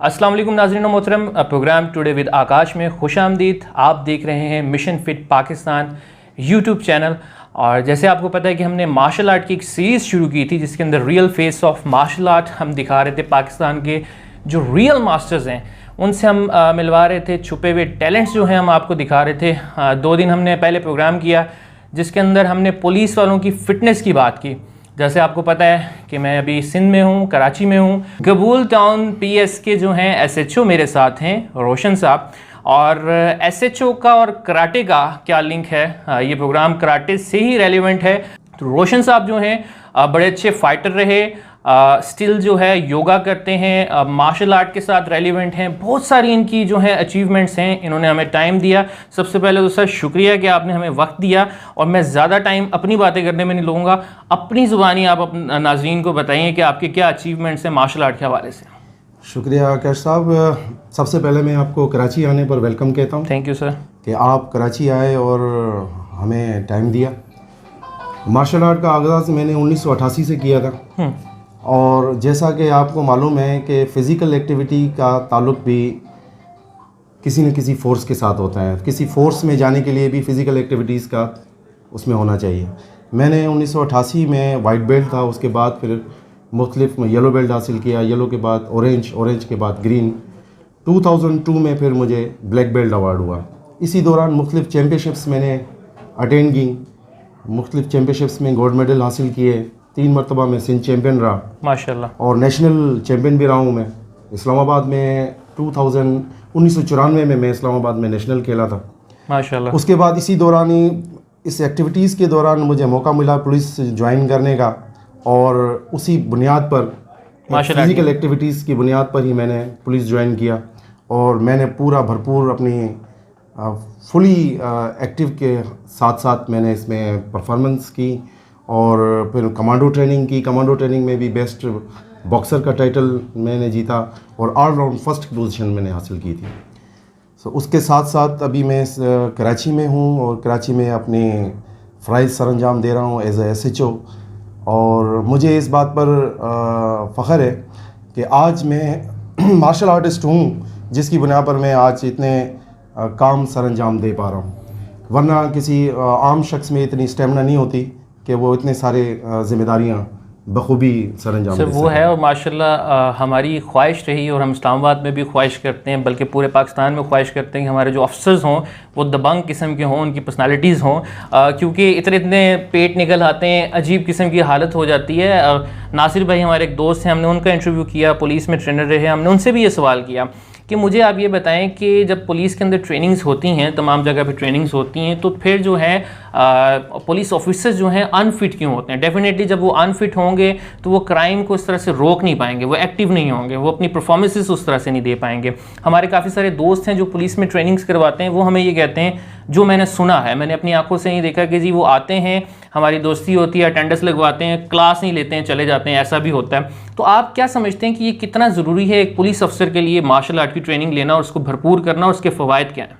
अस्सलाम वालेकुम नाज़रीन मोहतरम, प्रोग्राम टुडे विद आकाश में खुशामदीद। आप देख रहे हैं mission fit Pakistan YouTube channel. और जैसे आपको पता है कि हमने मार्शल आर्ट की एक सीरीज़ शुरू की थी जिसके अंदर real face of martial art हम दिखा रहे थे। पाकिस्तान के जो रियल मास्टर्स हैं उनसे हम मिलवा रहे थे, छुपे हुए टैलेंट्स जो हैं हम आपको दिखा रहे थे। 2 दिन हमने पहले प्रोग्राम किया जिसके अंदर हमने पुलिस वालों की फ़िटनेस की बात की। जैसे आपको पता है कि मैं अभी सिंध में हूँ, कराची में हूँ। कबूल टाउन पीएस के जो हैं एसएचओ मेरे साथ हैं, रोशन साहब। और एसएचओ का और कराटे का क्या लिंक है, ये प्रोग्राम कराटे से ही रेलिवेंट है। तो रोशन साहब जो हैं बड़े अच्छे फाइटर रहे, स्टिल जो है योगा करते हैं, मार्शल आर्ट के साथ रेलिवेंट हैं। बहुत सारी इनकी जो है अचीवमेंट्स हैं। इन्होंने हमें टाइम दिया। सबसे पहले तो सर शुक्रिया कि आपने हमें वक्त दिया। और मैं ज़्यादा टाइम अपनी बातें करने में नहीं लूँगा, अपनी ज़ुबानी आप नाज़रीन को बताइए कि आपके क्या अचीवमेंट्स हैं मार्शल आर्ट के हवाले से। शुक्रिया आकाश साहब। सबसे पहले मैं आपको कराची आने पर वेलकम कहता हूँ। थैंक यू सर कि आप कराची आए और हमें टाइम दिया। मार्शल आर्ट का आगाज़ मैंने 1988 से किया था। और जैसा कि आपको मालूम है कि फ़िज़िकल एक्टिविटी का ताल्लुक़ भी किसी न किसी फ़ोर्स के साथ होता है। किसी फ़ोर्स में जाने के लिए भी फ़िज़िकल एक्टिविटीज़ का उसमें होना चाहिए। मैंने 1988 में वाइट बेल्ट था, उसके बाद फिर मुख्तलिफ येलो बेल्ट हासिल किया, येलो के बाद ऑरेंज के बाद ग्रीन। 2002 में फिर मुझे ब्लैक बेल्ट अवार्ड हुआ। इसी दौरान मुख्तलिफ चैम्पियनशिप्स मैंने अटेंड की, मुख्तलिफ चैम्पियनशिप्स में गोल्ड मेडल हासिल किए। 3 मरतबा मैं सिंध चैम्पियन रहा माशाल्लाह। और नेशनल चैम्पियन भी रहा हूँ। मैं इस्लामाबाद में 1994 में मैं इस्लामाबाद में नेशनल खेला था माशाल्लाह। उसके बाद इसी दौरान ही इस एक्टिविटीज़ के दौरान मुझे मौका मिला पुलिस ज्वाइन करने का। और उसी बुनियाद पर फिज़िकल एक्टिविटीज़ की बुनियाद पर ही मैंने पुलिस ज्वाइन किया। और मैंने पूरा भरपूर अपनी फुली एक्टिव के साथ साथ मैंने इसमें परफॉर्मेंस की और फिर कमांडो ट्रेनिंग की। कमांडो ट्रेनिंग में भी बेस्ट बॉक्सर का टाइटल मैंने जीता और ऑल राउंड फर्स्ट पोजीशन मैंने हासिल की थी। सो उसके साथ साथ अभी मैं कराची में हूँ और कराची में अपने फ़राइज़ सरअंजाम दे रहा हूँ एज ए एसएचओ। और मुझे इस बात पर फ़ख्र है कि आज मैं मार्शल आर्टिस्ट हूँ जिसकी बुनियाद पर मैं आज इतने काम सरअंजाम दे पा रहा हूँ। वरना किसी आम शख्स में इतनी स्टेमिना नहीं होती कि वो इतने सारे ज़िम्मेदारियाँ बखूबी सरअंजाम सर वो है। और माशाल्लाह हमारी ख्वाहिश रही और हम इस्लामाबाद में भी ख्वाहिश करते हैं, बल्कि पूरे पाकिस्तान में ख्वाहिश करते हैं कि हमारे जो अफसर्स हों वो दबंग किस्म के हों, उनकी पर्सनालिटीज़ हों। क्योंकि इतने पेट निकल आते हैं, अजीब किस्म की हालत हो जाती है। नासिर भाई हमारे एक दोस्त हैं, हमने उनका इंटरव्यू किया, पुलिस में ट्रेनर रहे। हमने उनसे भी ये सवाल किया कि मुझे आप ये बताएं कि जब पुलिस के अंदर ट्रेनिंग्स होती हैं, तमाम जगह पे ट्रेनिंग्स होती हैं, तो फिर जो है पुलिस ऑफिसर्स जो हैं अनफिट क्यों होते हैं? डेफिनेटली जब वो अनफिट होंगे तो वो क्राइम को इस तरह से रोक नहीं पाएंगे, वो एक्टिव नहीं होंगे, वो अपनी परफॉर्मेंसेस उस तरह से नहीं दे पाएंगे। हमारे काफ़ी सारे दोस्त हैं जो पुलिस में ट्रेनिंग्स करवाते हैं, वो हमें ये कहते हैं, जो मैंने सुना है, मैंने अपनी आंखों से ही देखा कि जी वो आते हैं, हमारी दोस्ती होती है, अटेंडेंस लगवाते हैं, क्लास नहीं लेते हैं, चले जाते हैं, ऐसा भी होता है। तो आप क्या समझते हैं कि ये कितना ज़रूरी है एक पुलिस अफसर के लिए मार्शल आर्ट की ट्रेनिंग लेना और उसको भरपूर करना, और उसके फ़वाइद क्या हैं?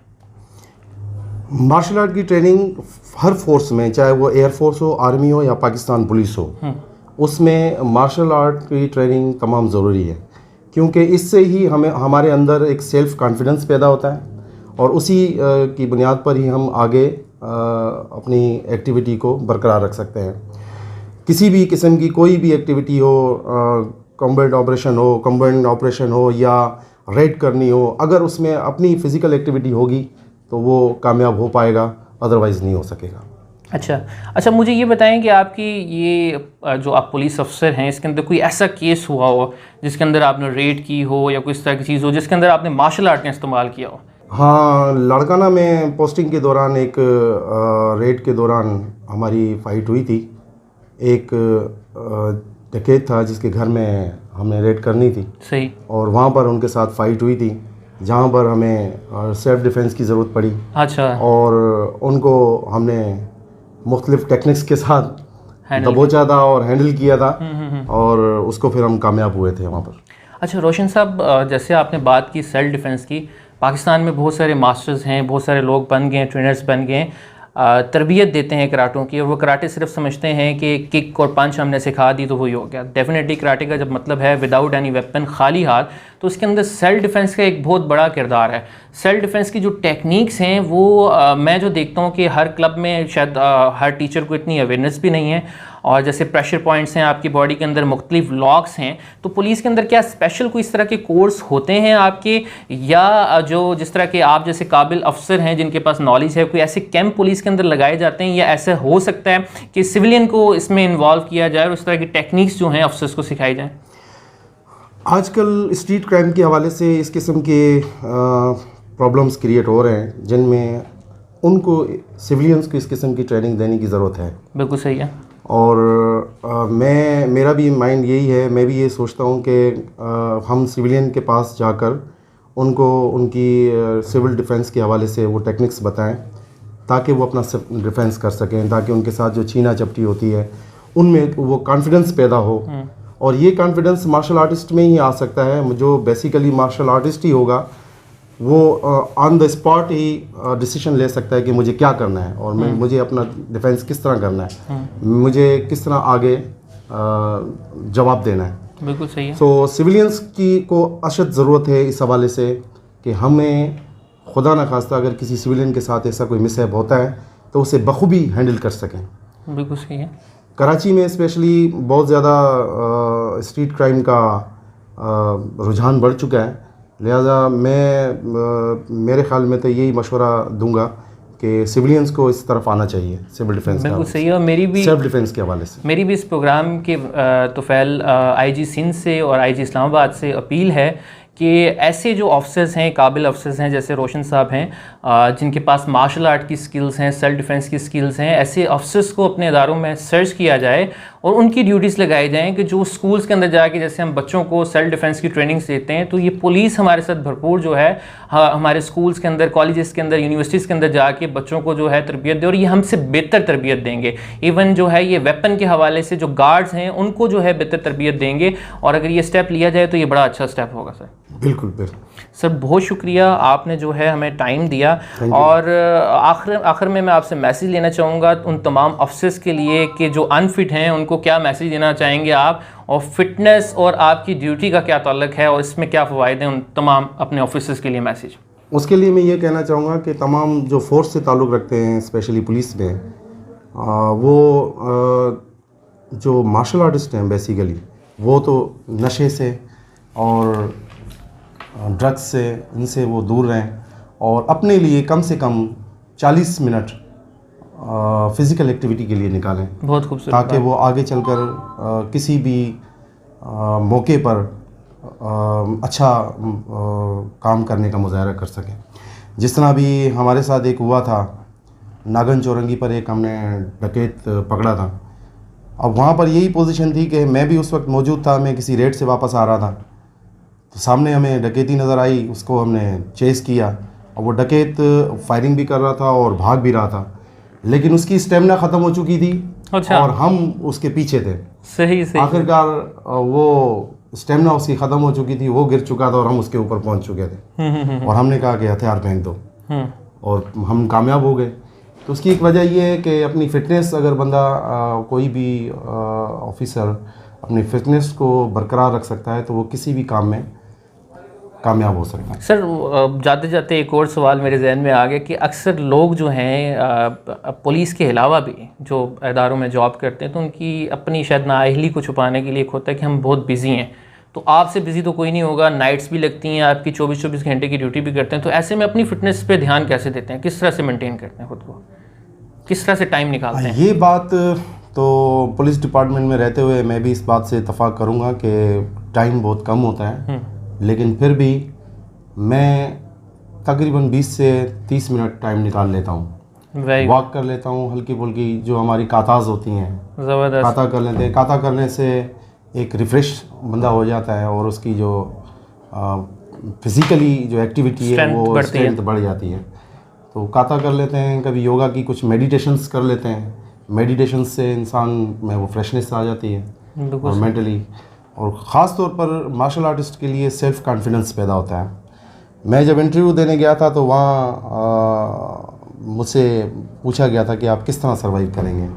मार्शल आर्ट की ट्रेनिंग हर फोर्स में, चाहे वो एयर फोर्स हो, आर्मी हो या पाकिस्तान पुलिस हो, उसमें मार्शल आर्ट की ट्रेनिंग तमाम ज़रूरी है। क्योंकि इससे ही हमारे अंदर एक सेल्फ़ कॉन्फिडेंस पैदा होता है और उसी की बुनियाद पर ही हम आगे अपनी एक्टिविटी को बरकरार रख सकते हैं। किसी भी किस्म की कोई भी एक्टिविटी हो, कॉम्बैट ऑपरेशन हो या रेड करनी हो, अगर उसमें अपनी फ़िज़िकल एक्टिविटी होगी तो वो कामयाब हो पाएगा, अदरवाइज़ नहीं हो सकेगा। अच्छा, मुझे ये बताएं कि आपकी ये जो आप पुलिस अफसर हैं, इसके अंदर कोई ऐसा केस हुआ हो जिसके अंदर आपने रेड की हो या कोई इस तरह की चीज़ हो जिसके अंदर आपने मार्शल आर्ट का इस्तेमाल किया हो? हाँ, लाड़काना में पोस्टिंग के दौरान एक रेड के दौरान हमारी फ़ाइट हुई थी। एक डकैत था जिसके घर में हमें रेड करनी थी। सही। और वहाँ पर उनके साथ फ़ाइट हुई थी जहाँ पर हमें सेल्फ़ डिफेंस की ज़रूरत पड़ी। अच्छा। और उनको हमने मुख्तलिफ टेक्निक्स के साथ दबोचा था और हैंडल किया था और उसको फिर हम कामयाब हुए थे वहाँ पर। अच्छा रोशन साहब, जैसे आपने बात की सेल्फ़ डिफेंस की, पाकिस्तान में बहुत सारे मास्टर्स हैं, बहुत सारे लोग बन गए, ट्रेनर्स बन गए। तरबियत देते हैं कराटों की, और वो कराटे सिर्फ समझते हैं कि किक और पंच हमने सिखा दी तो वही हो गया। डेफिनेटली कराटे का जब मतलब है विदाउट एनी वेपन, खाली हाथ, तो उसके अंदर सेल्फ डिफेंस का एक बहुत बड़ा किरदार है। सेल्फ डिफेंस की जो टेक्निक्स हैं वो मैं जो देखता हूँ कि हर क्लब में शायद हर टीचर को इतनी अवेयरनेस भी नहीं है। और जैसे प्रेशर पॉइंट्स हैं आपकी बॉडी के अंदर, मुख्तलिफ लॉक्स हैं, तो पुलिस के अंदर क्या स्पेशल कोई इस तरह के कोर्स होते हैं आपके, या जो जिस तरह के आप जैसे काबिल अफसर हैं जिनके पास नॉलेज है, कोई ऐसे कैंप पुलिस के अंदर लगाए जाते हैं, या ऐसा हो सकता है कि सिविलियन को इसमें इन्वॉल्व किया जाए और उस तरह की टेक्निक्स जो हैं अफसर्स को सिखाई जाएँ? आजकल स्ट्रीट क्राइम के हवाले से इस किस्म के प्रॉब्लम्स क्रिएट हो रहे हैं जिनमें उनको सिविलियंस को इस किस्म की ट्रेनिंग देने की ज़रूरत है। बिल्कुल सही है। और मेरा भी माइंड यही है, मैं भी ये सोचता हूँ कि हम सिविलियन के पास जाकर उनको उनकी सिविल डिफेंस के हवाले से वो टेक्निक्स बताएं ताकि वो अपना डिफेंस कर सकें, ताकि उनके साथ जो छीना झपटी होती है उनमें वो कॉन्फिडेंस पैदा हो। और ये कॉन्फिडेंस मार्शल आर्टिस्ट में ही आ सकता है। जो बेसिकली मार्शल आर्टिस्ट ही होगा वो on the spot he decision ले सकता है कि मुझे क्या करना है और मुझे अपना डिफेंस किस तरह करना है, मुझे किस तरह आगे जवाब देना है। बिल्कुल सही है। सो सिविलियंस की को अशद ज़रूरत है इस हवाले से कि हमें खुदा न खास्ता अगर किसी सिविलियन के साथ ऐसा कोई मिसहैप होता है तो उसे बखूबी हैंडल कर सकें। बिल्कुल सही है। कराची में स्पेशली बहुत ज़्यादा स्ट्रीट क्राइम का रुझान बढ़ चुका है, लिहाजा मैं मेरे ख्याल में तो यही मशवरा दूंगा कि सिविलियंस को इस तरफ आना चाहिए सिविल डिफेंस। बिल्कुल सही है। और मेरी भी सेल्फ डिफेंस के हवाले से मेरी भी इस प्रोग्राम के तोफ़ैल आईजी सिंध से और आईजी इस्लामाबाद से अपील है कि ऐसे जो ऑफिसर्स हैं, काबिल ऑफिसर्स हैं, जैसे रोशन साहब हैं जिनके पास मार्शल आर्ट की स्किल्स हैं, सेल्फ डिफेंस की स्किल्स हैं, ऐसे ऑफिसर्स को अपने इदारों में सर्च किया जाए और उनकी ड्यूटीज़ लगाई जाएँ कि जो स्कूल्स के अंदर जाके जैसे हम बच्चों को सेल्फ डिफेंस की ट्रेनिंग्स देते हैं, तो ये पुलिस हमारे साथ भरपूर जो है हमारे स्कूल्स के अंदर, कॉलेजेस के अंदर, यूनिवर्सिटीज़ के अंदर जाके बच्चों को जो है तरबियत दे, और ये हमसे बेहतर तरबियत देंगे। इवन जो है ये वेपन के हवाले से जो गार्ड्स हैं उनको जो है बेहतर तरबियत देंगे, और अगर ये स्टेप लिया जाए तो ये बड़ा अच्छा स्टेप होगा। सर बिल्कुल सर, बहुत शुक्रिया, आपने जो है हमें टाइम दिया। और आखिर में मैं आपसे मैसेज लेना चाहूँगा उन तमाम अफसर्स के लिए कि जो अनफिट हैं उनको क्या मैसेज देना चाहेंगे आप, और फिटनेस और आपकी ड्यूटी का क्या ताल्लुक है और इसमें क्या फ़वाइद हैं उन तमाम अपने ऑफिसर्स के लिए मैसेज? उसके लिए मैं ये कहना चाहूँगा कि तमाम जो फोर्स से ताल्लुक़ रखते हैं स्पेशली पुलिस में, वो जो मार्शल आर्टिस्ट हैं बेसिकली वो तो नशे से और ड्रग्स से इनसे वो दूर रहें और अपने लिए कम से कम 40 मिनट फ़िज़िकल एक्टिविटी के लिए निकालें। बहुत खूबसूरत, ताकि वो आगे चलकर किसी भी मौके पर अच्छा काम करने का मुजाहरा कर सकें। जिस तरह भी हमारे साथ एक हुआ था, नागन चौरंगी पर एक हमने डकैत पकड़ा था। अब वहाँ पर यही पोजीशन थी कि मैं भी उस वक्त मौजूद था, मैं किसी रेड से वापस आ रहा था, तो सामने हमें डकैती नज़र आई, उसको हमने चेस किया और वो डकैत फायरिंग भी कर रहा था और भाग भी रहा था, लेकिन उसकी स्टेमिना ख़त्म हो चुकी थी। अच्छा। और हम उसके पीछे थे। सही सही। आखिरकार वो स्टेमिना उसकी ख़त्म हो चुकी थी, वो गिर चुका था और हम उसके ऊपर पहुंच चुके थे। और हमने कहा कि हथियार फेंक दो, और हम कामयाब हो गए। तो उसकी एक वजह ये है कि अपनी फ़िटनेस, अगर बंदा कोई भी ऑफिसर अपनी फ़िटनेस को बरकरार रख सकता है तो वो किसी भी काम में कामयाब हो सकता है। सर जाते जाते एक और सवाल मेरे जहन में आ गया कि अक्सर लोग जो हैं पुलिस के अलावा भी जो इदारों में जॉब करते हैं तो उनकी अपनी शायद नाअहली को छुपाने के लिए एक होता है कि हम बहुत बिज़ी हैं। तो आपसे बिज़ी तो कोई नहीं होगा, नाइट्स भी लगती हैं आपकी, 24-24 घंटे की ड्यूटी भी करते हैं, तो ऐसे में अपनी फ़िटनेस पे ध्यान कैसे देते हैं, किस तरह से मेंटेन करते हैं खुद को, किस तरह से टाइम निकालते हैं? ये बात तो पुलिस डिपार्टमेंट में रहते हुए मैं भी इस बात से इत्तफाक करूँगा कि टाइम बहुत कम होता है, लेकिन फिर भी मैं तकरीबन 20 से 30 मिनट टाइम निकाल लेता हूँ। वॉक कर लेता हूँ, हल्की फुल्की जो हमारी काताज होती हैं, ज़बरदस्त काता कर लेते हैं। काता करने से एक रिफ़्रेश बंदा हो जाता है और उसकी जो फिज़िकली जो एक्टिविटी है वो स्ट्रेंथ बढ़ जाती है। तो काता कर लेते हैं, कभी योगा की कुछ मेडिटेशंस कर लेते हैं। मेडिटेशन से इंसान में वो फ्रेशनेस आ जाती है और मेंटली, और ख़ास तौर पर मार्शल आर्टिस्ट के लिए सेल्फ़ कॉन्फिडेंस पैदा होता है। मैं जब इंटरव्यू देने गया था तो वहाँ मुझसे पूछा गया था कि आप किस तरह सर्वाइव करेंगे,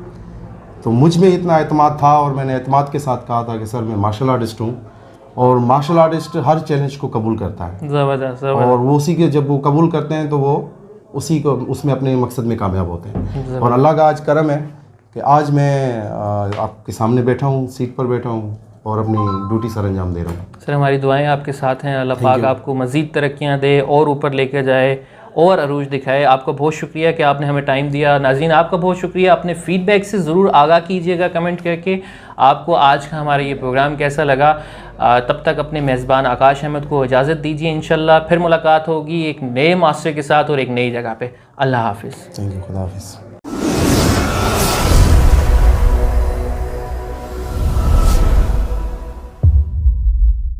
तो मुझ में इतना एतमाद था और मैंने एतमाद के साथ कहा था कि सर मैं मार्शल आर्टिस्ट हूँ और मार्शल आर्टिस्ट हर चैलेंज को कबूल करता है। ज़बरदस्त। और वो उसी के जब वो कबूल करते हैं तो वो उसी को उसमें अपने मकसद में कामयाब होते हैं। और अल्लाह का आज करम है कि आज मैं आपके सामने बैठा हूँ, सीट पर बैठा हूँ और अपनी ड्यूटी सर अंजाम दे रहा हूँ। सर हमारी दुआएं आपके साथ हैं, अल्लाह पाक आपको मज़ीद तरक्कियाँ दे और ऊपर लेकर जाए और अरूज दिखाए। आपका बहुत शुक्रिया कि आपने हमें टाइम दिया। नाज़रीन आपका बहुत शुक्रिया, अपने फ़ीडबैक से ज़रूर आगाह कीजिएगा कमेंट करके आपको आज का हमारा ये प्रोग्राम कैसा लगा। तब तक अपने मेज़बान आकाश अहमद को इजाज़त दीजिए। इंशाल्लाह फिर मुलाकात होगी एक नए मास्टर के साथ और एक नई जगह पे। अल्लाह हाफ़िज़। थैंक यू, खुदा हाफ़िज़।